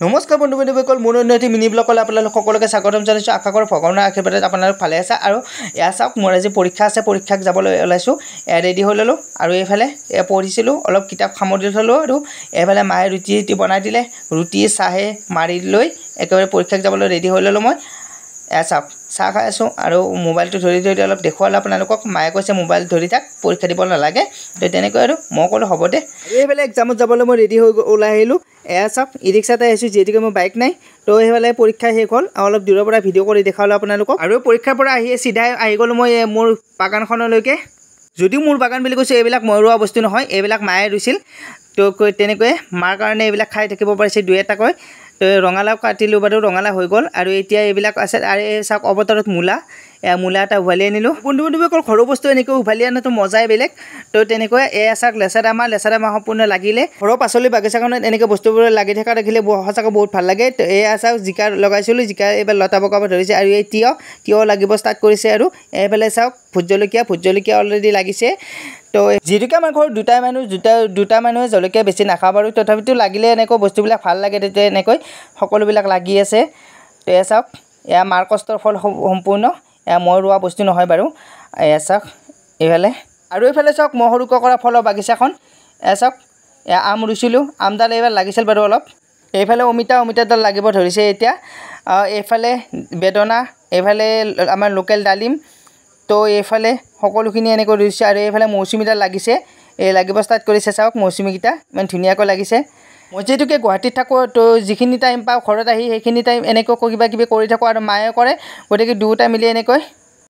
নমস্কাৰ বন্ধু-বান্ধৱীসকল, মোৰ উন্নতি মিনি ব্লগলৈ আপোনালোক সকলোকে স্বাগতম জনাইছোঁ। আশা কৰোঁ ভগৱানৰ আশীৰ্বাদত আপোনালোক ভালে আছে। আৰু এয়া চাওক, মোৰ আজি পৰীক্ষা আছে, পৰীক্ষাক যাবলৈ ওলাইছোঁ। ৰেডি হৈ ল'লোঁ আৰু এইফালে পঢ়িছিলোঁ, অলপ কিতাপ সামৰি থ'লোঁ। আৰু এইফালে মায়ে ৰুটি বনাই দিলে, ৰুটি চাহে মাৰি লৈ একেবাৰে পৰীক্ষাক যাবলৈ ৰেডি হৈ ল'লোঁ। মই এয়া চাওক, চাহ খাই আছোঁ আৰু মোবাইলটো ধৰি অলপ দেখুৱালোঁ আপোনালোকক। মায়ে কৈছে মোবাইল ধৰি থাক, পৰীক্ষা দিব নালাগে। তো তেনেকৈ আৰু মই ক'লোঁ হ'ব দে। আৰু এইফালে এক্সামত যাবলৈ মই ৰেডি হৈ ওলাই আহিলোঁ। এয়া চাওক, ই ৰিক্সাতে আহিছোঁ, যিহেতুকে মোৰ বাইক নাই। তো সেইফালে পৰীক্ষা শেষ হ'ল, অলপ দূৰৰ পৰা ভিডিঅ' কৰি দেখালোঁ আপোনালোকক। আৰু পৰীক্ষাৰ পৰা চিধাই আহি গ'লোঁ মই মোৰ বাগানখনলৈকে। যদিও মোৰ বাগান বুলি কৈছোঁ, এইবিলাক মই ৰোৱা বস্তু নহয়, এইবিলাক মায়ে ৰুইছিল। তো তেনেকৈয়ে মাৰ কাৰণে এইবিলাক খাই থাকিব পাৰিছে দুই এটাকৈ। তো ৰঙালাও কাটিলোঁ বাৰু, ৰঙালাও হৈ গ'ল। আৰু এতিয়া এইবিলাক আছে। আৰু এই চাওক, অৱতাৰত মূলা এটা উভালি আনিলোঁ। বন্ধু-বান্ধৱীসকল, ঘৰৰ বস্তু এনেকৈ উভালি আনাটো মজাই বেলেগ। তো তেনেকৈ এয়া চাওক, লেচেৰা মাহ সম্পূৰ্ণ লাগিলে। ঘৰৰ পাচলি বাগিচাখনত এনেকৈ বস্তুবোৰ লাগি থকা দেখিলে সঁচাকৈ বহুত ভাল লাগে। তো এয়া চাওক, জিকা লগাইছিলোঁ, জিকা এইবাৰ লতা বগাব ধৰিছে। আৰু এই তিয়হ লাগিব ষ্টাৰ্ট কৰিছে। আৰু এইফালে চাওক, ভোট জলকীয়া অলৰেডি লাগিছে। তো যিহেতুকে আমাৰ ঘৰত দুটা মানুহে জলকীয়া বেছি নাখাওঁ বাৰু, তথাপিতো লাগিলে এনেকৈ বস্তুবিলাক ভাল লাগে। তেতিয়া এনেকৈ সকলোবিলাক লাগি আছে। তো এয়া চাওক, এয়া মাৰ কষ্টৰ ফল সম্পূৰ্ণ। এয়া মই ৰোৱা বস্তু নহয় বাৰু। এয়া চাওক এইফালে। আৰু এইফালে চাওক, মই সৰুকৈ কৰা ফলৰ বাগিচাখন। এয়া চাওক, এয়া আম ৰুইছিলোঁ, আমডাল এইবাৰ লাগিছিল বাৰু অলপ। এইফালে অমিতাডাল লাগিব ধৰিছে এতিয়া। এইফালে বেদনা, এইফালে আমাৰ লোকেল ডালিম। তো এইফালে সকলোখিনি এনেকৈ ৰুইছে। আৰু এইফালে মৌচুমীডাল লাগিছে, লাগিব ষ্টাৰ্ট কৰিছে। চাওক মৌচুমীকেইটা ইমান ধুনীয়াকৈ লাগিছে। মই যিহেতুকে গুৱাহাটীত থাকোঁ, তো যিখিনি টাইম পাওঁ ঘৰত আহি সেইখিনি টাইম এনেকৈ কিবা কিবি কৰি থাকোঁ, আৰু মায়ে কৰে। গতিকে দুয়োটা মিলি এনেকৈ